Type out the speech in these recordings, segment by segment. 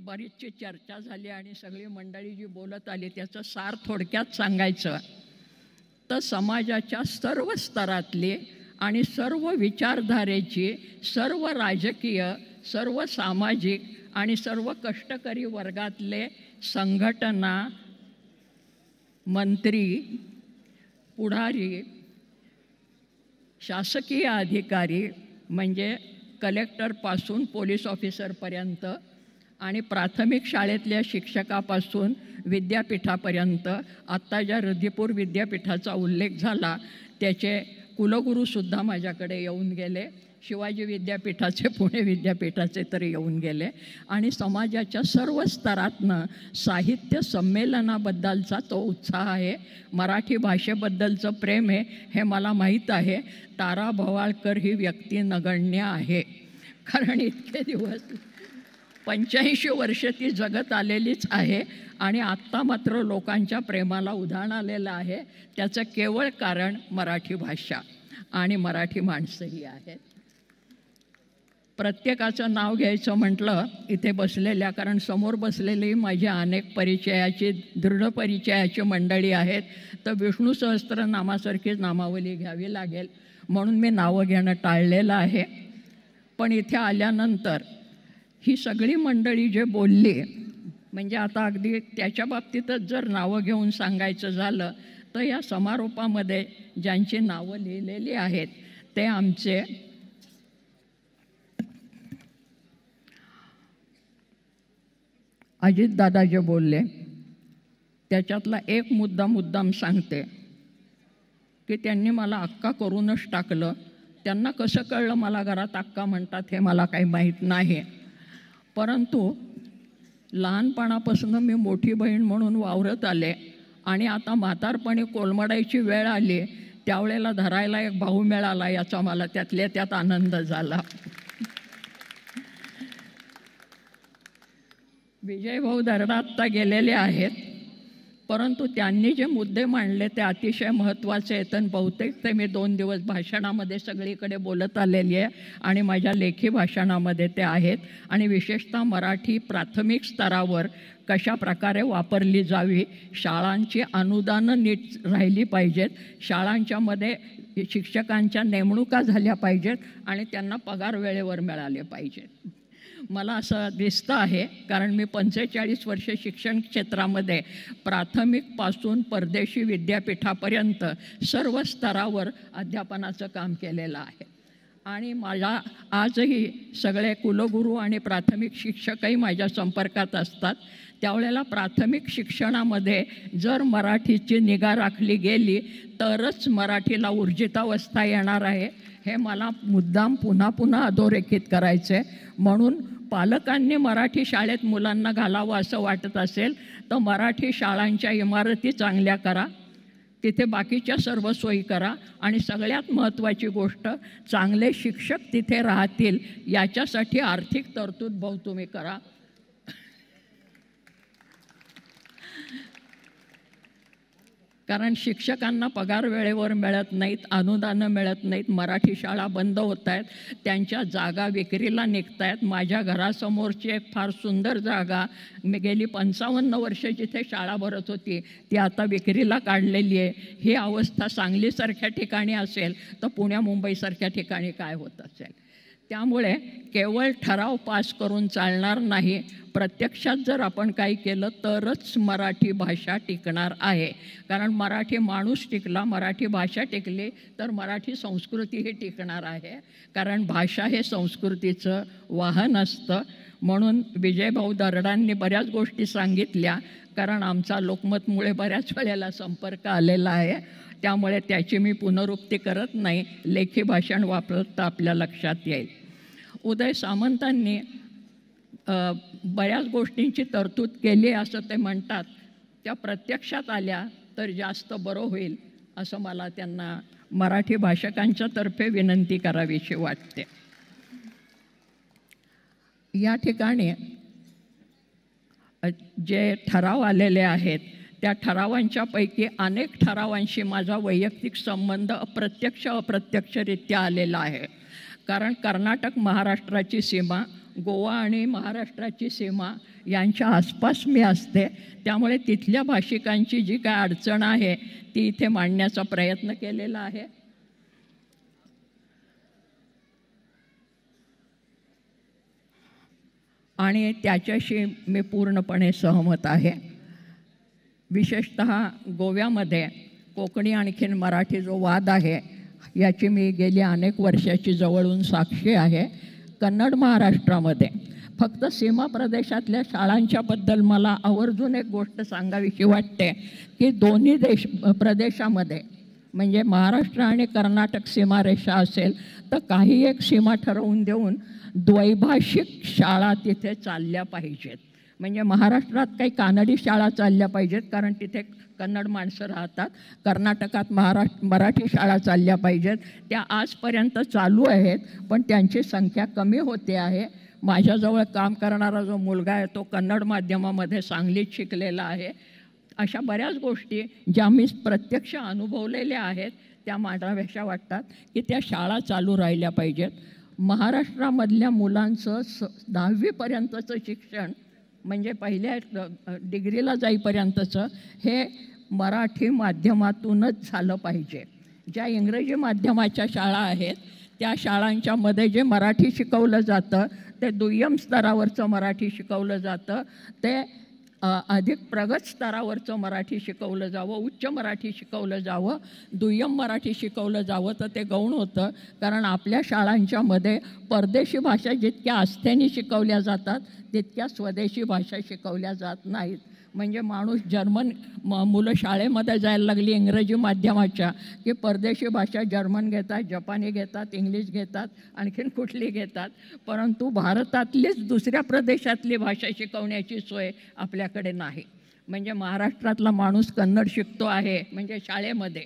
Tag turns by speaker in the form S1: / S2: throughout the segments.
S1: बरीचशी चर्चा झाली आणि सगळी मंडळी जी बोलत आली त्याचं सार थोडक्यात सांगायचं तर समाजाच्या सर्व स्तरातली आणि सर्व विचारधारेची, सर्व राजकीय, सर्व सामाजिक आणि सर्व कष्टकरी वर्गातले संघटना, मंत्री, पुढारी, शासकीय अधिकारी म्हणजे कलेक्टरपासून पोलीस ऑफिसरपर्यंत आणि प्राथमिक शाळेतल्या शिक्षकापासून विद्यापीठापर्यंत, आत्ता ज्या ऋद्धिपूर विद्यापीठाचा उल्लेख झाला त्याचे कुलगुरूसुद्धा माझ्याकडे येऊन गेले, शिवाजी विद्यापीठाचे, पुणे विद्यापीठाचे तर येऊन गेले आणि समाजाच्या सर्व स्तरातनं साहित्य संमेलनाबद्दलचा तो उत्साह आहे, मराठी भाषेबद्दलचं प्रेम आहे हे मला माहीत आहे. तारा भवाळकर ही व्यक्ती नगण्य आहे, कारण इतके दिवस 85 वर्ष ती जगत आलेलीच आहे आणि आत्ता मात्र लोकांच्या प्रेमाला उधाण आलेलं आहे. त्याचं केवळ कारण मराठी भाषा आणि मराठी माणसंही आहेत. प्रत्येकाचं नाव घ्यायचं म्हटलं इथे बसलेल्या, कारण समोर बसलेली माझी अनेक परिचयाची, दृढ परिचयाची मंडळी आहेत, तर विष्णू सहस्त्रनामासारखीच नामावली घ्यावी लागेल म्हणून मी नावं घेणं टाळलेलं आहे. पण इथे आल्यानंतर ही सगळी मंडळी जे बोलली, म्हणजे आता अगदी त्याच्या बाबतीतच जर नावं घेऊन सांगायचं झालं तर या समारोपामध्ये ज्यांची नावं लिहिलेली आहेत ते आमचे अजितदादा जे बोलले त्याच्यातला एक मुद्दाम सांगते की त्यांनी मला अक्का करूनच टाकलं. त्यांना कसं कळलं मला घरात अक्का म्हणतात हे मला काही माहीत नाही, परंतु लहानपणापासून मी मोठी बहीण म्हणून वावरत आले आणि आता म्हातारपणी कोलमडायची वेळ आली त्यावेळेला धरायला एक भाऊ मिळाला, याचा मला त्यातल्या त्यात आनंद झाला. विजयभाऊ दर्डा आत्ता गेलेले आहेत, परंतु त्यांनी जे मुद्दे मांडले ते अतिशय महत्त्वाचे आहेत आणि बहुतेक ते मी 2 दिवस भाषणामध्ये सगळीकडे बोलत आलेली आहे आणि माझ्या लेखी भाषणामध्ये ते आहेत. आणि विशेषतः मराठी प्राथमिक स्तरावर कशा प्रकारे वापरली जावी, शाळांची अनुदानं नीट राहिली पाहिजेत, शाळांच्यामध्ये शिक्षकांच्या नेमणुका झाल्या पाहिजेत आणि त्यांना पगार वेळेवर मिळाले पाहिजेत. मला असं दिसतं आहे, कारण मी 45 वर्ष शिक्षण क्षेत्रामध्ये प्राथमिकपासून परदेशी विद्यापीठापर्यंत सर्व स्तरावर अध्यापनाचं काम केलेलं आहे आणि मला आजही सगळे कुलगुरू आणि प्राथमिक शिक्षकही माझ्या संपर्कात असतात. त्यावेळेला प्राथमिक शिक्षणामध्ये जर मराठीची निगा राखली गेली तरच मराठीला ऊर्जितावस्था येणार आहे, हे मला मुद्दाम पुन्हा अधोरेखित करायचे. म्हणून पालकांनी मराठी शाळेत मुलांना घालावं असं वाटत असेल तर मराठी शाळांच्या इमारती चांगल्या करा, तिथे बाकीच्या सर्व सोयी करा आणि सगळ्यात महत्त्वाची गोष्ट चांगले शिक्षक तिथे राहतील याच्यासाठी आर्थिक तरतूद भाऊ तुम्ही करा. कारण शिक्षकांना पगार वेळेवर मिळत नाहीत, अनुदानं मिळत नाहीत, मराठी शाळा बंद होत आहेत, त्यांच्या जागा विक्रीला निघत आहेत. माझ्या घरासमोरची एक फार सुंदर जागा मी गेली 55 वर्ष जिथे शाळा भरत होती ती आता विक्रीला काढलेली आहे. ही अवस्था सांगलीसारख्या ठिकाणी असेल तर पुण्या मुंबईसारख्या ठिकाणी काय होत असेल. त्यामुळे केवळ ठराव पास करून चालणार नाही, प्रत्यक्षात जर आपण काही केलं तरच मराठी भाषा टिकणार आहे. कारण मराठी माणूस टिकला, मराठी भाषा टिकली तर मराठी संस्कृतीही टिकणार आहे, कारण भाषा हे संस्कृतीचं वाहन असतं. म्हणून विजयभाऊ दर्डांनी बऱ्याच गोष्टी सांगितल्या, कारण आमचा लोकमतमुळे बऱ्याच वेळेला संपर्क आलेला आहे, त्यामुळे त्याची मी पुनरुक्ती करत नाही, लेखी भाषण वापरत आपल्या लक्षात येईल. उदय सामंतांनी बऱ्याच गोष्टींची तरतूद केली असं ते म्हणतात, त्या प्रत्यक्षात आल्या तर जास्त बरं होईल असं मला त्यांना मराठी भाषकांच्या तर्फे विनंती करावीशी वाटते. या ठिकाणी जे ठराव आलेले आहेत त्या ठरावांच्यापैकी अनेक ठरावांशी माझा वैयक्तिक संबंध अप्रत्यक्षरित्या आलेला आहे. कारण कर्नाटक महाराष्ट्राची सीमा, गोवा आणि महाराष्ट्राची सीमा यांच्या आसपास मी असते, त्यामुळे तिथल्या भाषिकांची जी काय अडचण आहे ती इथे मांडण्याचा प्रयत्न केलेला आहे. आणि त्याच्याशी मी पूर्णपणे सहमत आहे. विशेषतः गोव्यामध्ये कोकणी आणखीन मराठी जो वाद आहे याची मी गेली अनेक वर्षाची जवळून साक्षी आहे. कन्नड महाराष्ट्रामध्ये फक्त सीमा प्रदेशातल्या शाळांच्याबद्दल मला आवर्जून एक गोष्ट सांगावीशी वाटते की दोन्ही प्रदेशामध्ये म्हणजे महाराष्ट्र आणि कर्नाटक सीमारेषा असेल तर काही एक सीमा ठरवून देऊन द्वैभाषिक शाळा तिथे चालल्या पाहिजेत. म्हणजे महाराष्ट्रात काही कानडी शाळा चालल्या पाहिजेत कारण तिथे कन्नड माणसं राहतात, कर्नाटकात मराठी शाळा चालल्या पाहिजेत. त्या आजपर्यंत चालू आहेत पण त्यांची संख्या कमी होते आहे. माझ्याजवळ काम करणारा जो मुलगा आहे तो कन्नड माध्यमामध्ये सांगलीत शिकलेला आहे. अशा बऱ्याच गोष्टी ज्या मी प्रत्यक्ष अनुभवलेल्या आहेत त्या मांडाव्याशा वाटतात की त्या शाळा चालू राहिल्या पाहिजेत. महाराष्ट्रामधल्या मुलांचं 10वीपर्यंतचं शिक्षण म्हणजे पहिल्या डिग्रीला जाईपर्यंतचं हे मराठी माध्यमातूनच झालं पाहिजे. ज्या इंग्रजी माध्यमाच्या शाळा आहेत त्या शाळांच्यामध्ये जे मराठी शिकवलं जातं ते दुय्यम स्तरावरचं मराठी शिकवलं जातं, ते अधिक प्रगत स्तरावरचं मराठी शिकवलं जावं, उच्च मराठी शिकवलं जावं. दुय्यम मराठी शिकवलं जावं तर ते गौण होतं कारण आपल्या शाळांच्यामध्ये परदेशी भाषा जितक्या आस्थेने शिकवल्या जातात तितक्या स्वदेशी भाषा शिकवल्या जात नाहीत. म्हणजे माणूस मुलं शाळेमध्ये जायला लागली इंग्रजी माध्यमाच्या की परदेशी भाषा जर्मन घेतात, जपानी घेतात, इंग्लिश घेतात, आणखीन कुठली घेतात, परंतु भारतातलीच दुसऱ्या प्रदेशातली भाषा शिकवण्याची सोय आपल्याकडे नाही. म्हणजे महाराष्ट्रातला माणूस कन्नड शिकतो आहे म्हणजे शाळेमध्ये,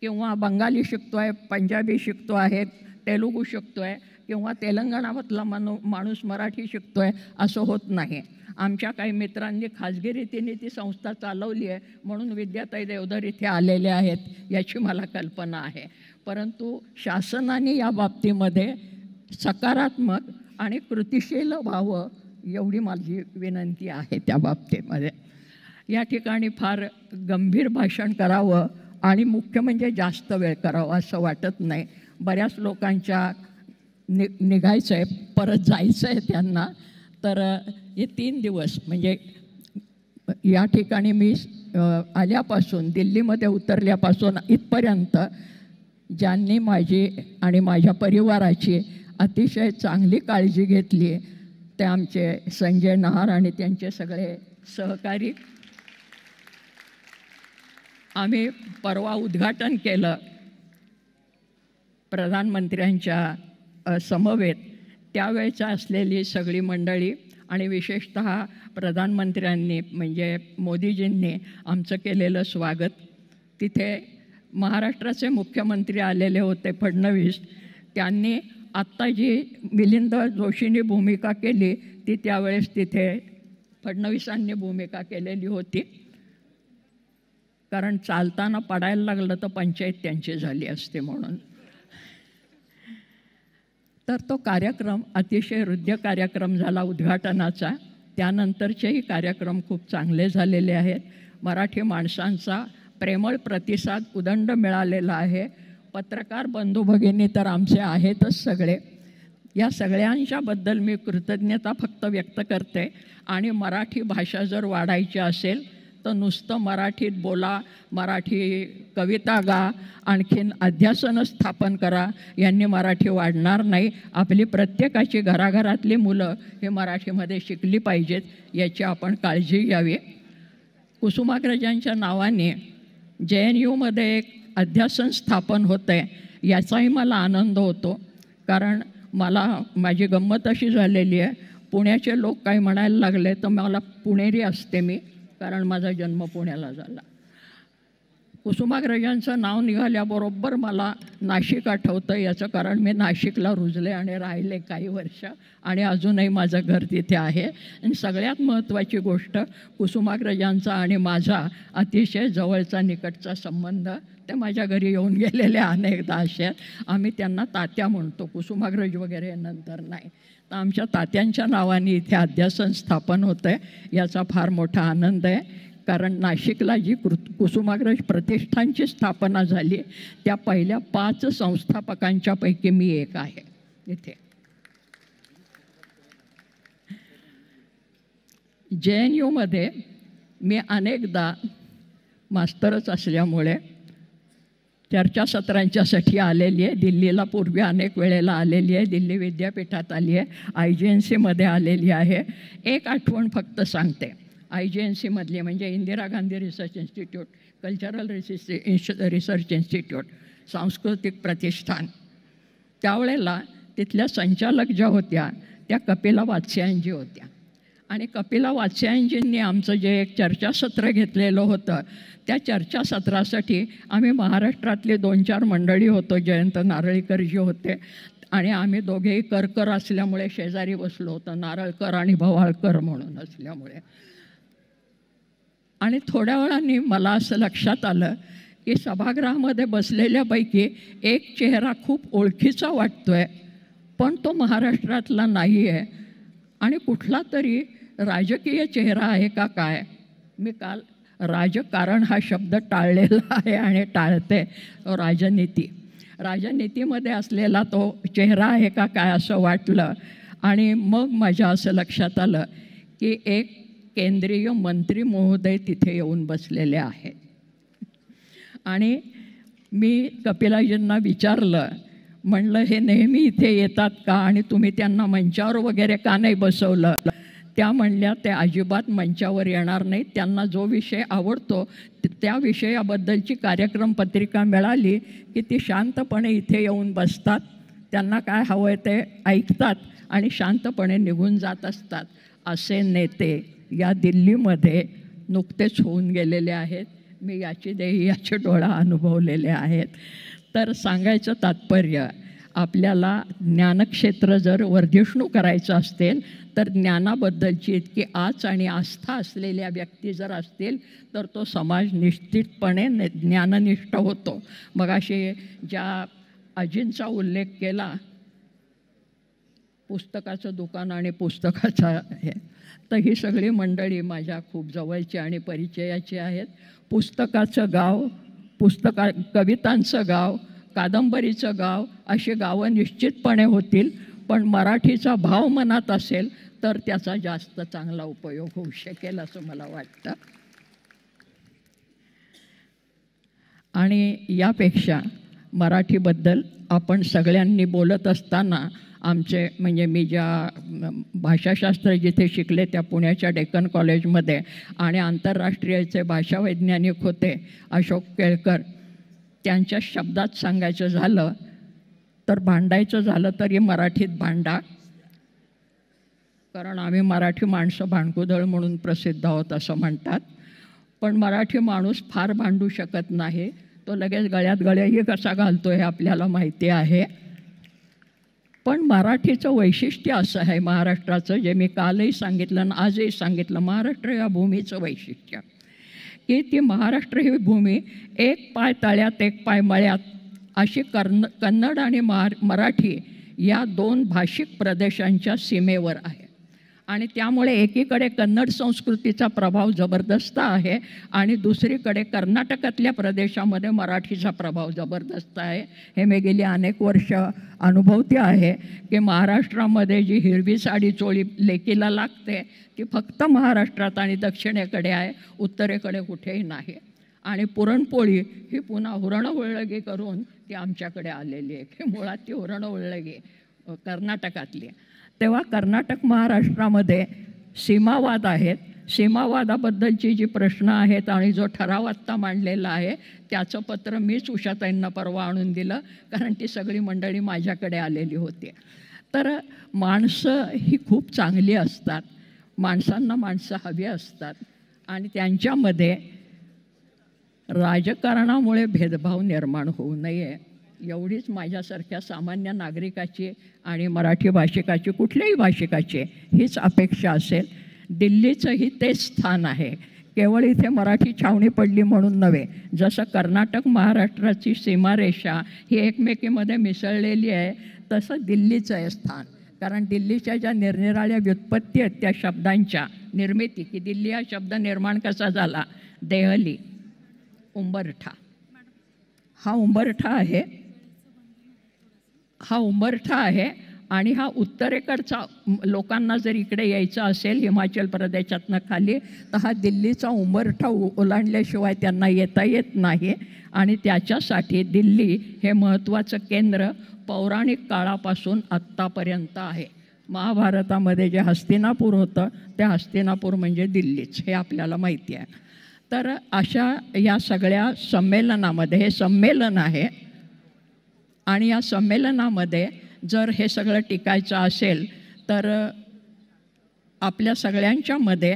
S1: किंवा बंगाली शिकतो आहे, पंजाबी शिकतो आहे, तेलुगू शिकतो आहे, किंवा तेलंगणामधला माणूस मराठी शिकतो आहे असं होत नाही. आमच्या काही मित्रांनी खाजगी रीतीने ती संस्था चालवली आहे म्हणून विद्याताई देवधर इथे आलेले आहेत याची मला कल्पना आहे. परंतु शासनाने या बाबतीमध्ये सकारात्मक आणि कृतिशील व्हावं एवढी माझी विनंती आहे. त्या बाबतीमध्ये या ठिकाणी फार गंभीर भाषण करावं आणि मुख्य म्हणजे जास्त वेळ करावा असं वाटत नाही. बऱ्याच लोकांच्या निघायचं आहे, परत जायचं आहे त्यांना. तर हे 3 दिवस म्हणजे या ठिकाणी मी आल्यापासून दिल्लीमध्ये उतरल्यापासून इथपर्यंत ज्यांनी माझी आणि माझ्या परिवाराची अतिशय चांगली काळजी घेतली ते आमचे संजय नहार आणि त्यांचे सगळे सहकारी. आम्ही परवा उद्घाटन केलं प्रधानमंत्र्यांच्या समवेत, त्यावेळेचा असलेली सगळी मंडळी आणि विशेषतः प्रधानमंत्र्यांनी म्हणजे मोदीजींनी आमचं केलेलं स्वागत. तिथे महाराष्ट्राचे मुख्यमंत्री आलेले होते फडणवीस. त्यांनी आत्ता जी मिलिंद जोशींनी भूमिका केली ती त्यावेळेस तिथे फडणवीसांनी भूमिका केलेली होती. कारण चालताना पडायला लागलं तर पंचायत त्यांची झाली असते म्हणून. तर तो कार्यक्रम अतिशय हृद्य कार्यक्रम झाला उद्घाटनाचा. त्यानंतरचेही कार्यक्रम खूप चांगले झालेले आहेत. मराठी माणसांचा प्रेमळ प्रतिसाद उदंड मिळालेला आहे. पत्रकार बंधू भगिनी तर आमचे आहेतच सगळे. या सगळ्यांच्याबद्दल मी कृतज्ञता फक्त व्यक्त करते. आणि मराठी भाषा जर वाढायची असेल तर नुसतं मराठीत बोला, मराठी कविता गा, आणखीन अध्यासनं स्थापन करा, यांनी मराठी वाढणार नाही. आपली प्रत्येकाची घराघरातली मुलं हे मराठीमध्ये शिकली पाहिजेत याची आपण काळजी घ्यावी. कुसुमाग्रजांच्या नावाने JNUमध्ये एक अध्यासन स्थापन होतं आहे याचाही मला आनंद होतो. कारण माझी गंमत अशी झालेली आहे, पुण्याचे लोक काही म्हणायला लागले तर मला पुणेरी असते मी, कारण माझा जन्म पुण्याला झाला. कुसुमाग्रजांचं नाव निघाल्याबरोबर मला नाशिक आठवतं. याचं कारण मी नाशिकला रुजले आणि राहिले काही वर्ष आणि अजूनही माझं घर तिथे आहे. आणि सगळ्यात महत्त्वाची गोष्ट, कुसुमाग्रजांचा आणि माझा अतिशय जवळचा निकटचा संबंध. ते माझ्या घरी येऊन गेलेले अनेकदा असे. आम्ही त्यांना तात्या म्हणतो, कुसुमाग्रज वगैरे नंतर नाही. तर आमच्या तात्यांच्या नावाने इथे अध्यासन स्थापन होतं आहे. याचा फार मोठा आनंद आहे. कारण नाशिकला जी कुसुमाग्रज प्रतिष्ठानची स्थापना झाली त्या पहिल्या 5 संस्थापकांच्यापैकी मी एक आहे इथे. JNUमध्ये मी अनेकदा मास्तरच असल्यामुळे चर्चासत्रांच्यासाठी आलेली आहे. दिल्लीला पूर्वी अनेक वेळेला आलेली आहे. दिल्ली विद्यापीठात आली आहे. IGNCमध्ये आलेली आहे. एक आठवण फक्त सांगते. IGNCमधली म्हणजे Indira Gandhi research institute, cultural research institute, सांस्कृतिक प्रतिष्ठान. त्यावेळेला तिथल्या संचालक ज्या होत्या त्या कपिला वात्स्यायनजी होत्या. आणि कपिला वात्स्यायनजींनी आमचं जे एक चर्चासत्र घेतलेलं होतं त्या चर्चासत्रासाठी आम्ही महाराष्ट्रातले 2-4 मंडळी होतो. जयंत नारळीकरजी होते आणि आम्ही दोघेही करकर असल्यामुळे शेजारी बसलो होतो, नारळकर आणि भवाळकर म्हणून असल्यामुळे. आणि थोड्या वेळाने मला असं लक्षात आलं की सभागृहामध्ये बसलेल्यापैकी एक चेहरा खूप ओळखीचा वाटतो आहे, पण तो महाराष्ट्रातला नाही आहे आणि कुठला तरी राजकीय चेहरा आहे का काय. मी काल राजकारण हा शब्द टाळलेला आहे आणि टाळते. राजनीतीमध्ये असलेला तो चेहरा आहे का काय असं वाटलं. आणि मग माझ्या असं लक्षात आलं की एक केंद्रीय मंत्री महोदय तिथे येऊन बसलेले आहेत. आणि मी कपिलाजींना विचारलं, म्हणलं हे नेहमी इथे येतात का आणि तुम्ही त्यांना मंचावर वगैरे का नाही बसवलं. त्या म्हणल्या ते अजिबात मंचावर येणार नाहीत. त्यांना जो विषय आवडतो त्या विषयाबद्दलची कार्यक्रम पत्रिका मिळाली की ती शांतपणे इथे येऊन बसतात, त्यांना काय हवं आहे ते ऐकतात आणि शांतपणे निघून जात असतात. असे नेते या दिल्लीमध्ये नुकतेच होऊन गेलेले आहेत. मी याचे डोळा अनुभवलेले आहेत. तर सांगायचं तात्पर्य, आपल्याला ज्ञानक्षेत्र जर वर्धिष्णू करायचं असेल तर ज्ञानाबद्दलची इतकी आच आणि आस्था असलेल्या व्यक्ती जर असतील तर तो समाज निश्चितपणे ज्ञाननिष्ठ होतो. मगाशी ज्या अजींचा उल्लेख केला, पुस्तकाचं दुकान आणि पुस्तकाचं हे, तर ही सगळी मंडळी माझ्या खूप जवळची आणि परिचयाची आहेत. पुस्तकाचं गाव, कवितांचं गाव, कादंबरीचं गाव अशी गावं निश्चितपणे होतील, पण मराठीचा भाव मनात असेल तर त्याचा जास्त चांगला उपयोग होऊ शकेल असं मला वाटतं. आणि यापेक्षा मराठीबद्दल आपण सगळ्यांनी बोलत असताना आमचे म्हणजे मी ज्या भाषाशास्त्र जिथे शिकले त्या पुण्याच्या डेक्कन कॉलेजमध्ये आणि आंतरराष्ट्रीयचे भाषावैज्ञानिक होते अशोक केळकर, त्यांच्या शब्दात सांगायचं झालं तर भांडायचं झालं तरी मराठीत भांडा, कारण आम्ही मराठी माणसं भांडकुदळ म्हणून प्रसिद्ध आहोत असं म्हणतात. पण मराठी माणूस फार भांडू शकत नाही. तो लगेच गळ्यात गळेही कसा घालतो हे आपल्याला माहिती आहे. पण मराठीचं वैशिष्ट्य असं आहे महाराष्ट्राचं, जे मी कालही सांगितलं आणि आजही सांगितलं, महाराष्ट्र या भूमीचं वैशिष्ट्य की ती महाराष्ट्र ही भूमी एक पाय तळ्यात एक पाय मळ्यात अशी कन्नड आणि मराठी या 2 भाषिक प्रदेशांच्या सीमेवर आहे. आणि त्यामुळे एकीकडे कन्नड संस्कृतीचा प्रभाव जबरदस्त आहे आणि दुसरीकडे कर्नाटकातल्या प्रदेशामध्ये मराठीचा प्रभाव जबरदस्त आहे. हे मी गेली अनेक वर्ष अनुभवते आहे की महाराष्ट्रामध्ये जी हिरवी साडी चोळी लेकीला लागते ती फक्त महाराष्ट्रात आणि दक्षिणेकडे आहे, उत्तरेकडे कुठेही नाही. आणि पुरणपोळी ही पुन्हा हुरणहुळगी करून ती आमच्याकडे आलेली आहे की मुळात ती हुरणहुळगी कर्नाटकातली. तेव्हा कर्नाटक महाराष्ट्रामध्ये सीमावाद आहेत. सीमावादाबद्दलची जी प्रश्न आहेत आणि जो ठराव आत्ता मांडलेला आहे त्याचं पत्र मीच उषाताईंना परवा आणून दिलं, कारण ती सगळी मंडळी माझ्याकडे आलेली होती. तर माणसं ही खूप चांगली असतात, माणसांना माणसं हवी असतात आणि त्यांच्यामध्ये राजकारणामुळे भेदभाव निर्माण होऊ नये एवढीच माझ्यासारख्या सामान्य नागरिकाची आणि मराठी भाषिकाची, कुठल्याही भाषिकाची हीच अपेक्षा असेल. दिल्लीचंही तेच स्थान आहे. केवळ इथे मराठी छावणी पडली म्हणून नव्हे, जसं कर्नाटक महाराष्ट्राची सीमारेषा ही एकमेकीमध्ये मिसळलेली आहे, तसं दिल्लीचं आहे स्थान. कारण दिल्लीच्या ज्या निरनिराळ्या व्युत्पत्ती आहेत त्या शब्दांच्या निर्मिती, की दिल्ली हा शब्द निर्माण कसा झाला, देहली, उंबरठा, हा उंबरठा आहे, हा उंबरठा आहे. आणि हा उत्तरेकडचा लोकांना जर इकडे यायचं असेल हिमाचल प्रदेशातनं खाली, तर हा दिल्लीचा उंबरठा ओलांडल्याशिवाय त्यांना येता येत नाही. आणि त्याच्यासाठी दिल्ली हे महत्त्वाचं केंद्र पौराणिक काळापासून आत्तापर्यंत आहे. महाभारतामध्ये जे हस्तिनापूर होतं ते हस्तिनापूर म्हणजे दिल्लीच, हे आपल्याला माहिती आहे. तर अशा या सगळ्या संमेलनामध्ये, हे संमेलन आहे आणि या संमेलनामध्ये जर हे सगळं टिकायचं असेल तर आपल्या सगळ्यांच्यामध्ये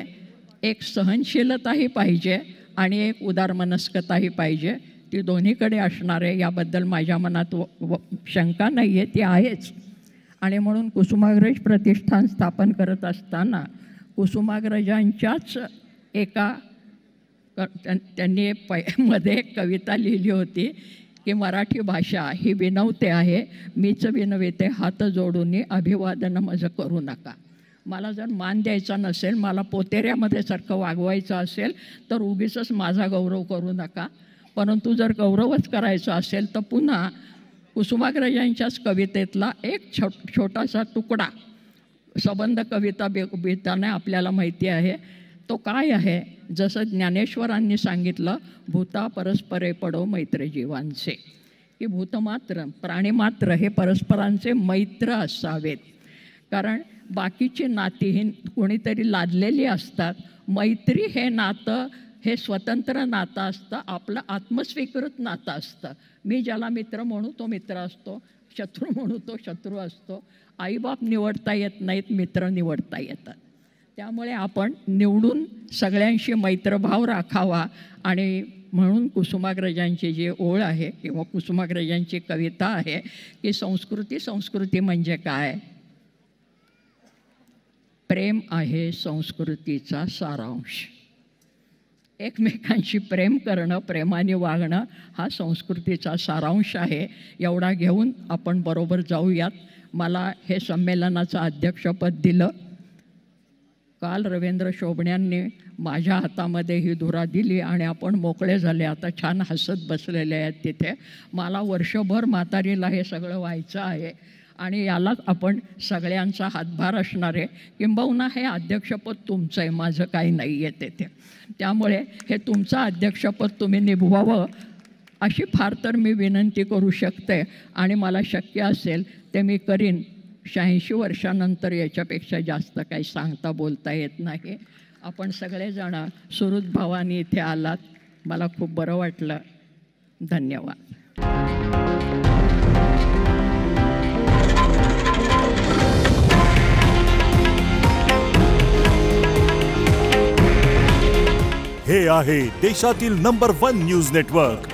S1: एक सहनशीलताही पाहिजे आणि एक उदारमनस्कताही पाहिजे. ती दोन्हीकडे असणार आहे याबद्दल माझ्या मनात शंका नाही आहे, ती आहेच. आणि म्हणून कुसुमाग्रज प्रतिष्ठान स्थापन करत असताना कुसुमाग्रजांच्याच एका त्यांनी मध्ये एक कविता लिहिली होती की मराठी भाषा ही विनवते आहे, मीच विनविते हात जोडून अभिवादन माझं करू नका. मला जर मान द्यायचा नसेल, मला पोतेऱ्यामध्ये सारखं वागवायचं असेल तर उगीचच माझा गौरव करू नका. परंतु जर गौरवच करायचा असेल तर पुन्हा कुसुमाग्रजांच्याच कवितेतला एक छोटासा तुकडा संबंध कविता बेताने आपल्याला माहिती आहे. तो काय आहे, जसं ज्ञानेश्वरांनी सांगितलं, भूता परस्परे पडो मैत्र जीवांचे, की भूतमात्र प्राणीमात्र हे परस्परांचे मैत्र असावेत. कारण बाकीची नाती ही कोणीतरी लादलेली असतात. मैत्री हे नातं हे स्वतंत्र नातं असतं, आपलं आत्मस्वीकृत नातं असतं. मी ज्याला मित्र म्हणू तो मित्र असतो, शत्रू म्हणू तो शत्रू असतो. आईबाप निवडता येत नाहीत, मित्र निवडता येतात. त्यामुळे आपण निवडून सगळ्यांशी मैत्रभाव राखावा. आणि म्हणून कुसुमाग्रजांची जी ओळ आहे किंवा कुसुमाग्रजांची कविता आहे की संस्कृती म्हणजे काय, प्रेम आहे संस्कृतीचा सारांश. एकमेकांशी प्रेम करणं, प्रेमाने वागणं हा संस्कृतीचा सारांश आहे. एवढा घेऊन आपण बरोबर जाऊयात. मला हे संमेलनाचं अध्यक्षपद दिलं. काल रवींद्र शोभण्यांनी माझ्या हातामध्ये ही धुरा दिली आणि आपण मोकळे झाले. आता छान हसत बसलेले आहेत तिथे. मला वर्षभर म्हातारीला हे सगळं व्हायचं आहे आणि यालाच आपण सगळ्यांचा हातभार असणार आहे. किंबहुना हे अध्यक्षपद तुमचं आहे, माझं काही नाही आहे तेथे. त्यामुळे हे तुमचं अध्यक्षपद तुम्ही निभवावं अशी फार तर मी विनंती करू शकते आणि मला शक्य असेल ते मी करीन. 86 वर्षानंतर याच्यापेक्षा जास्त काही सांगता बोलता येत नाही. आपण सगळेजण सुहृद भावानी इथे आलात, मला खूप बरं वाटलं. धन्यवाद.
S2: हे आहे देशातील नंबर 1 न्यूज नेटवर्क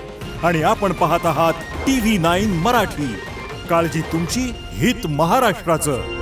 S2: आणि आपण पाहत आहात TV9 मराठी. काळजी तुमची, हित महाराष्ट्राचं.